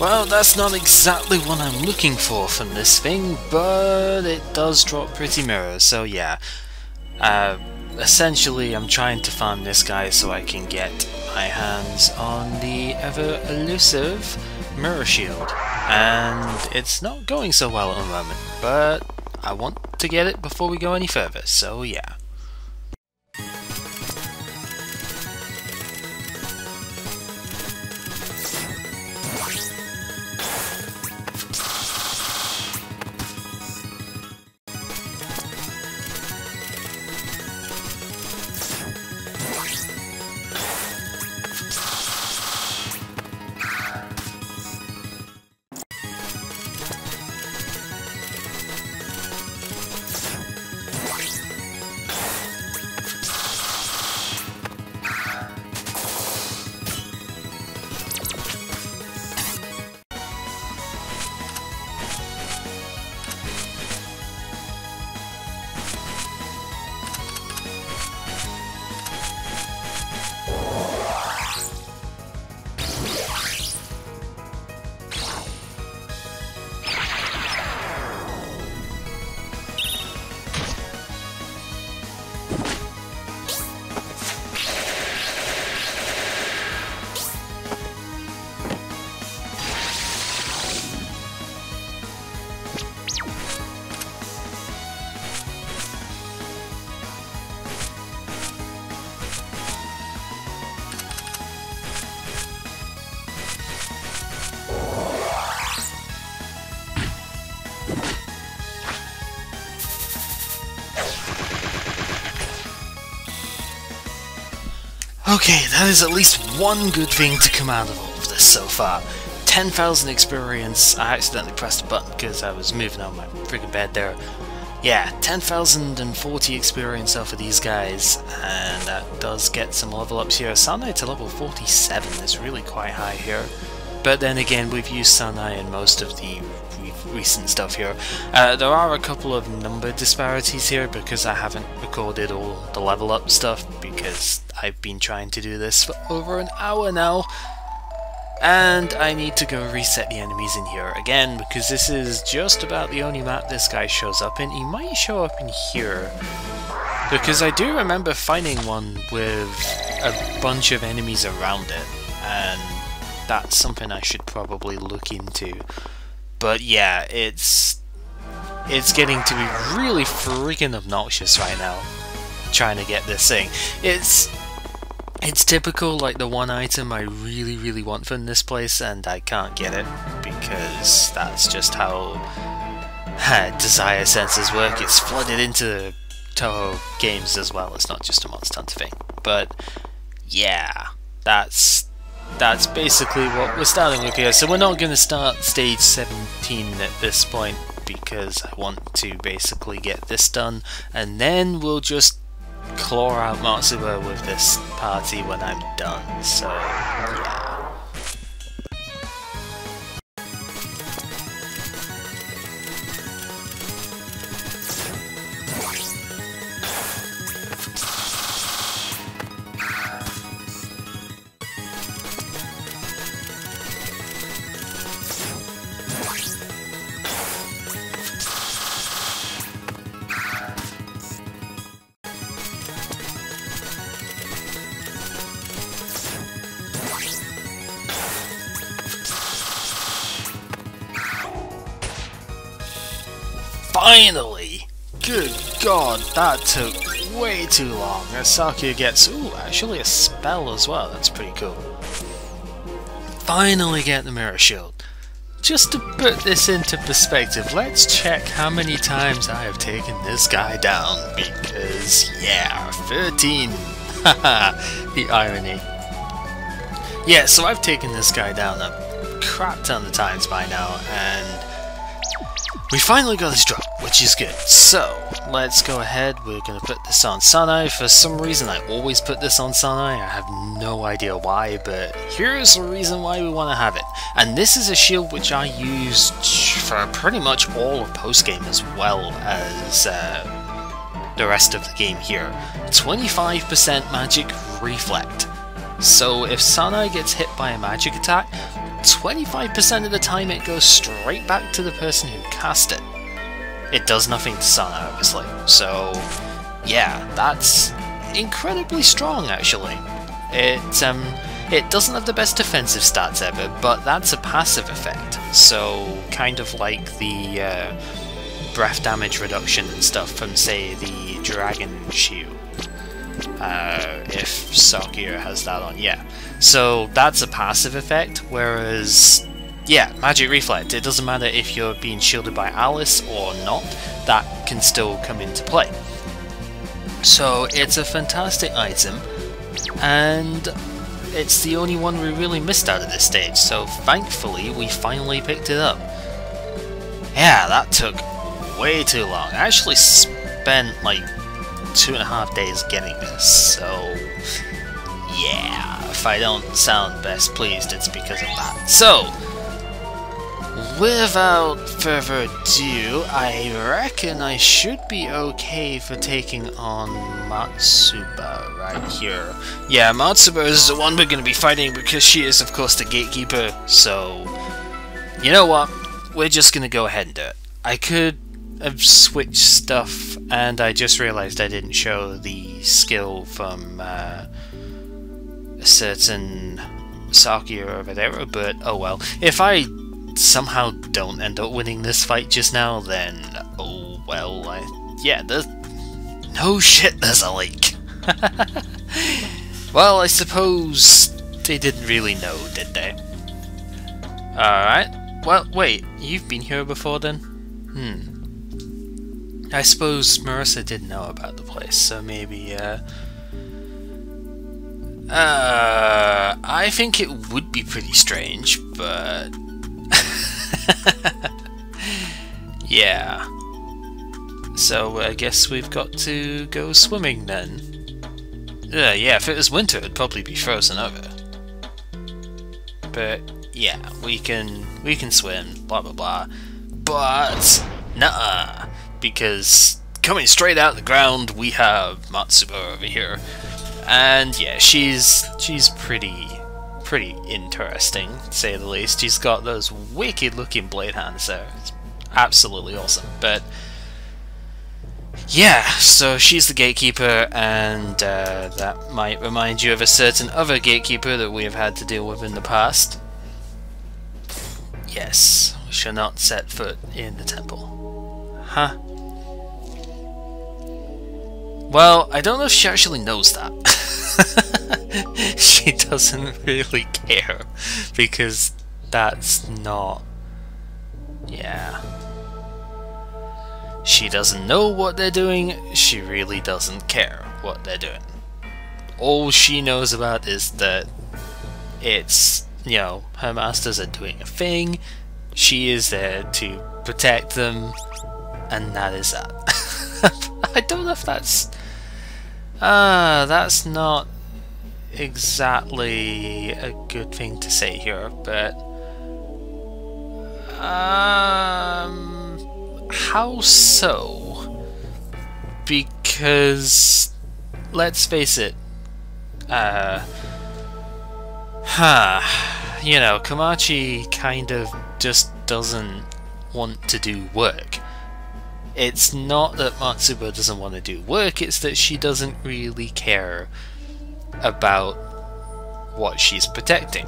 Well, that's not exactly what I'm looking for from this thing, but it does drop pretty mirrors, so yeah. Essentially, I'm trying to farm this guy so I can get my hands on the ever-elusive mirror shield. And it's not going so well at the moment, but I want to get it before we go any further, so yeah. Okay, that is at least one good thing to come out of all of this so far. 10,000 experience. I accidentally pressed a button because I was moving on my friggin' bed there. Yeah, 10,040 experience off of these guys, and that does get some level ups here. Sanai to level 47 is really quite high here. But then again, we've used Sanai in most of the recent stuff here. There are a couple of number disparities here because I haven't recorded all the level up stuff because I've been trying to do this for over an hour now. And I need to go reset the enemies in here again because this is just about the only map this guy shows up in. He might show up in here because I do remember finding one with a bunch of enemies around it, and that's something I should probably look into. But yeah, it's getting to be really freaking obnoxious right now trying to get this thing. It's typical, like the one item I really want from this place and I can't get it because that's just how desire sensors work. It's flooded into Touhou games as well, it's not just a Monster Hunter thing. But yeah, that's basically what we're starting with here. So we're not going to start stage 17 at this point because I want to basically get this done, and then we'll just claw out Matsuba with this party when I'm done. So yeah. Finally! Good god, that took way too long. Sakuya gets, ooh, actually a spell as well, that's pretty cool. Finally get the mirror shield. Just to put this into perspective, let's check how many times I have taken this guy down, because yeah, 13! Haha, the irony. Yeah, so I've taken this guy down a crap ton of times by now, and we finally got this drop, which is good. So, let's go ahead, we're going to put this on Sanai. For some reason I always put this on Sanai, I have no idea why, but here's the reason why we want to have it. And this is a shield which I use for pretty much all of post-game as well as the rest of the game here. 25% magic reflect. So if Sanai gets hit by a magic attack, 25% of the time it goes straight back to the person who cast it. It does nothing to Sana, obviously. So, yeah, that's incredibly strong, actually. It doesn't have the best defensive stats ever, but that's a passive effect. So, kind of like the breath damage reduction and stuff from, say, the Dragon Shield. If Sakura has that on, yeah. So that's a passive effect, whereas, yeah, Magic Reflect, it doesn't matter if you're being shielded by Alice or not, that can still come into play. So it's a fantastic item, and it's the only one we really missed out of this stage, so thankfully we finally picked it up. Yeah, that took way too long. I actually spent like 2.5 days getting this, so yeah, if I don't sound best pleased, it's because of that. So, without further ado, I reckon I should be okay for taking on Matsuba right here. Yeah, Matsuba is the one we're going to be fighting because she is, of course, the Gatekeeper, so you know what, we're just going to go ahead and do it. I could have switched stuff, and I just realized I didn't show the skill from a certain Sakura over there, but oh well. If I somehow don't end up winning this fight just now, then oh well. Yeah, no shit, there's a leak. Well, I suppose they didn't really know, did they? Alright, well, wait, you've been here before then? I suppose Marissa did know about the place, so maybe, I think it would be pretty strange, but yeah. So I guess we've got to go swimming then. Yeah, if it was winter, it'd probably be frozen over. But yeah, we can swim, blah blah blah. But nuh-uh, because coming straight out of the ground we have Matsuba over here, and yeah, she's pretty interesting, to say the least. She's got those wicked looking blade hands there. It's absolutely awesome. But yeah, so she's the Gatekeeper, and that might remind you of a certain other Gatekeeper that we have had to deal with in the past. Yes, we shall not set foot in the temple. Huh? Well, I don't know if she actually knows that. She doesn't really care, because that's not... yeah. She doesn't know what they're doing, she really doesn't care what they're doing. All she knows about is that it's, you know, her masters are doing a thing, she is there to protect them, and that is that. I don't know if that's... that's not exactly a good thing to say here, but... how so? Because... let's face it, you know, Komachi kind of just doesn't want to do work. It's not that Matsuba doesn't want to do work, it's that she doesn't really care about what she's protecting.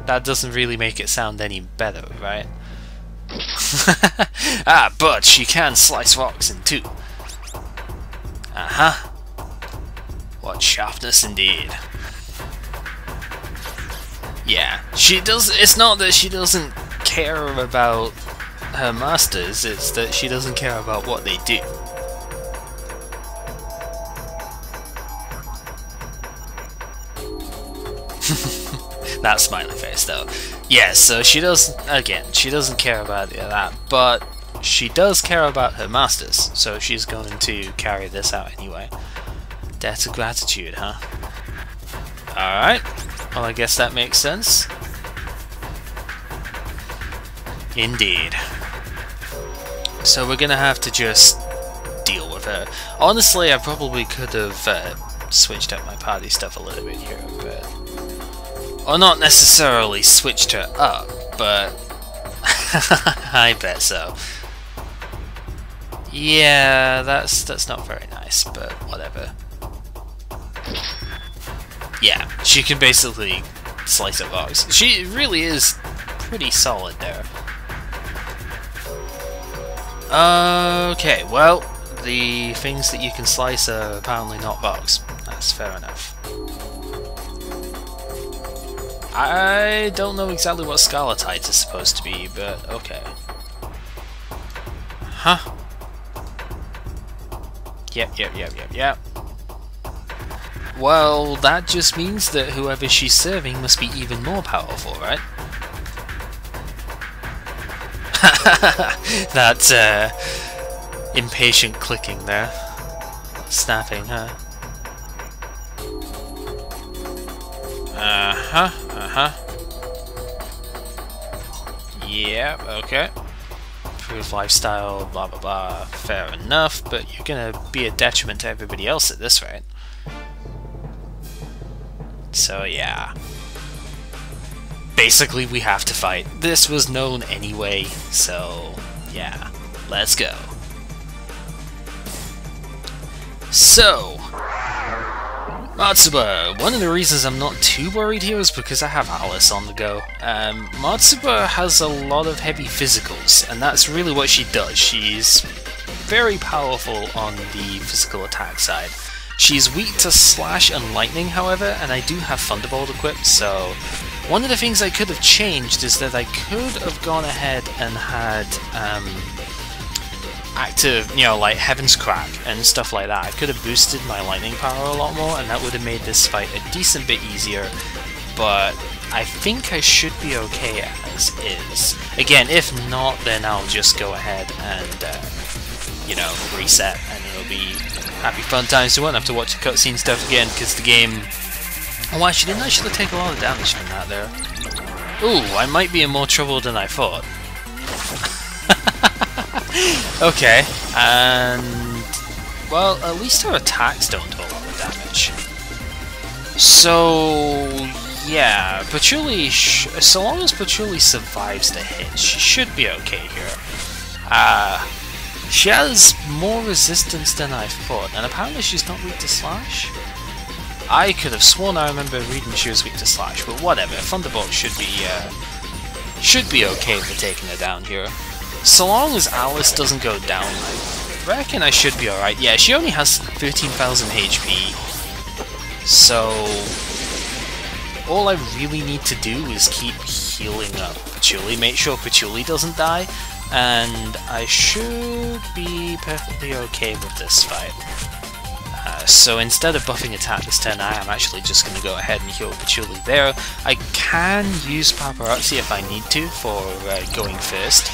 That doesn't really make it sound any better, right? Ah, but she can slice rocks in two. Uh-huh. What sharpness indeed. Yeah, she does. It's not that she doesn't care about her masters, it's that she doesn't care about what they do. That smiley face though. Yeah, so she does, again, she doesn't care about that, but she does care about her masters, so she's going to carry this out anyway. Debt of gratitude, huh? Alright, well I guess that makes sense. Indeed. So we're gonna have to just deal with her. Honestly, I probably could have switched up my party stuff a little bit here, but Or not necessarily switched her up, but I bet so. Yeah, that's not very nice, but whatever. Yeah, she can basically slice up logs. She really is pretty solid there. Okay, well, the things that you can slice are apparently not bugs. That's fair enough. I don't know exactly what Scarletite is supposed to be, but okay. Huh? Yep. Well, that just means that whoever she's serving must be even more powerful, right? That impatient clicking there. Snapping, huh? Yep, okay. Improved lifestyle, blah blah blah. Fair enough, but you're gonna be a detriment to everybody else at this rate. So yeah. Basically, we have to fight. This was known anyway, so yeah. Let's go. So, Matsuba. One of the reasons I'm not too worried here is because I have Alice on the go. Matsuba has a lot of heavy physicals, and that's really what she does. She's very powerful on the physical attack side. She's weak to slash and lightning, however, and I do have Thunderbolt equipped, so one of the things I could have changed is that I could have gone ahead and had active, you know, like Heaven's Crack and stuff like that. I could have boosted my lightning power a lot more, and that would have made this fight a decent bit easier, but I think I should be okay as is. Again, if not, then I'll just go ahead and, you know, reset, and it'll be happy fun times. So I won't have to watch the cutscene stuff again, because the game... Oh, actually, didn't actually take a lot of damage from that there. Ooh, I might be in more trouble than I thought. Okay, and... well, at least her attacks don't do a lot of damage. So... yeah, Patchouli, so long as Patchouli survives the hit, she should be okay here. She has more resistance than I thought, and apparently she's not weak to slash? I could have sworn I remember reading she was weak to slash, but whatever, Thunderbolt should be okay for taking her down here. So long as Alice doesn't go down, I reckon I should be alright. Yeah, she only has 13,000 HP, so all I really need to do is keep healing up Patchouli, make sure Patchouli doesn't die, and I should be perfectly okay with this fight. So instead of buffing attack this turn, I am actually just going to go ahead and heal Patchouli there. I can use Paparazzi if I need to for going first.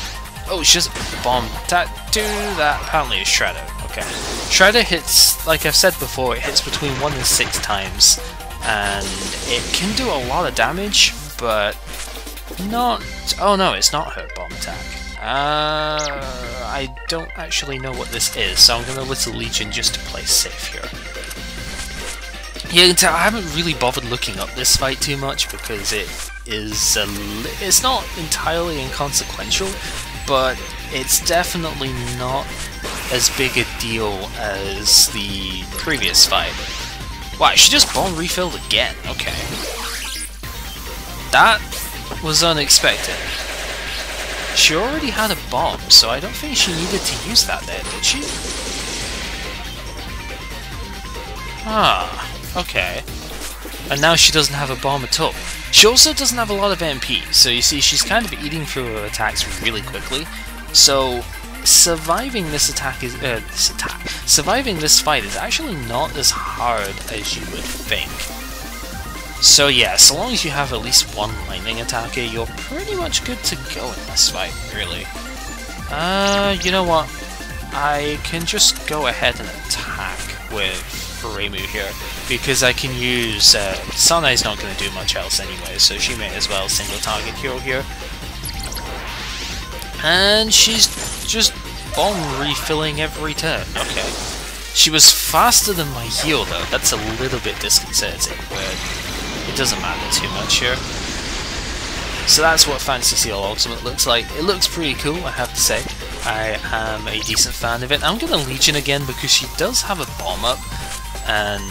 Oh, she has a bomb tattoo. That apparently is Shredder. Okay. Shredder hits, like I've said before, it hits between 1 and 6 times. And it can do a lot of damage, but not... oh no, it's not her bomb attack. I don't actually know what this is, so I'm going to Little Legion just to play safe here. Yeah, you can tell I haven't really bothered looking up this fight too much because it is it's not entirely inconsequential, but it's definitely not as big a deal as the previous fight. Wow, she just bomb refilled again. Okay. That was unexpected. She already had a bomb, so I don't think she needed to use that there, did she? Ah, okay. And now she doesn't have a bomb at all. She also doesn't have a lot of MP, so you see she's kind of eating through her attacks really quickly. So surviving this attack is surviving this fight is actually not as hard as you would think. So yeah, so long as you have at least one lightning attacker, you're pretty much good to go in this fight, really. You know what? I can just go ahead and attack with Reimu here, because I can use... Sanai's not going to do much else anyway, so she may as well single target heal here. And she's just bomb refilling every turn. Okay. She was faster than my heal though, that's a little bit disconcerting, but it doesn't matter too much here. So that's what Fantasy Seal Ultimate looks like. It looks pretty cool, I have to say. I am a decent fan of it. I'm gonna Legion again because she does have a bomb up, and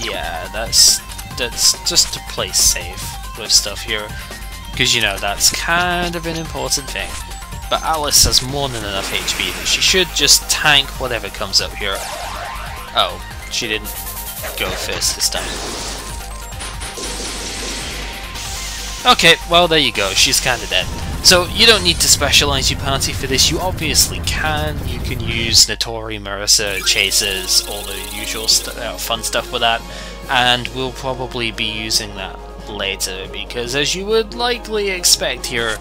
yeah, that's just to play safe with stuff here, because you know that's kind of an important thing. But Alice has more than enough HP that she should just tank whatever comes up here. Oh, she didn't go first this time. Okay, well there you go, she's kinda dead. So you don't need to specialise your party for this, you obviously can. You can use Notori, Marissa, Chasers, all the usual fun stuff with that, and we'll probably be using that later, because as you would likely expect here,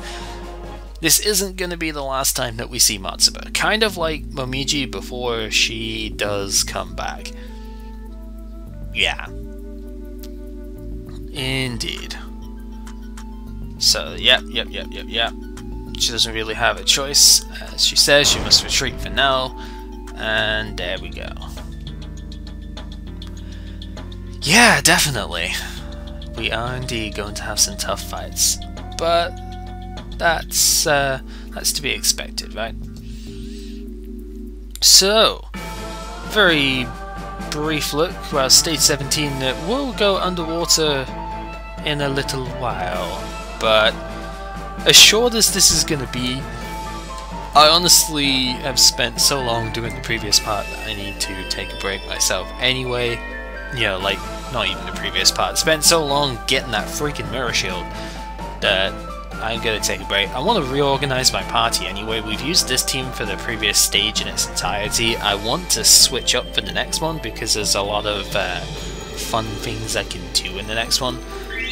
this isn't going to be the last time that we see Matsuba. Kind of like Momiji before she does come back. Yeah. Indeed. So, yep. She doesn't really have a choice. As she says, she must retreat for now. And there we go. Yeah, definitely. We are indeed going to have some tough fights. But that's to be expected, right? So, very brief look. Well, Stage 17 will go underwater in a little while, but as short as this is going to be, I honestly have spent so long doing the previous part that I need to take a break myself anyway. You know, like, not even the previous part. I spent so long getting that freaking mirror shield that I'm gonna take a break. I want to reorganize my party anyway. We've used this team for the previous stage in its entirety. I want to switch up for the next one because there's a lot of fun things I can do in the next one,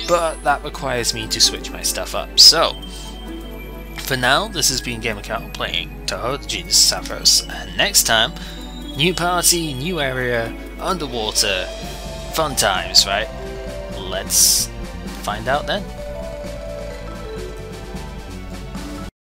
but that requires me to switch my stuff up. So, for now, this has been GamerCat playing Touhou, the Genius of Savros, and next time, new party, new area, underwater, fun times, right? Let's find out then.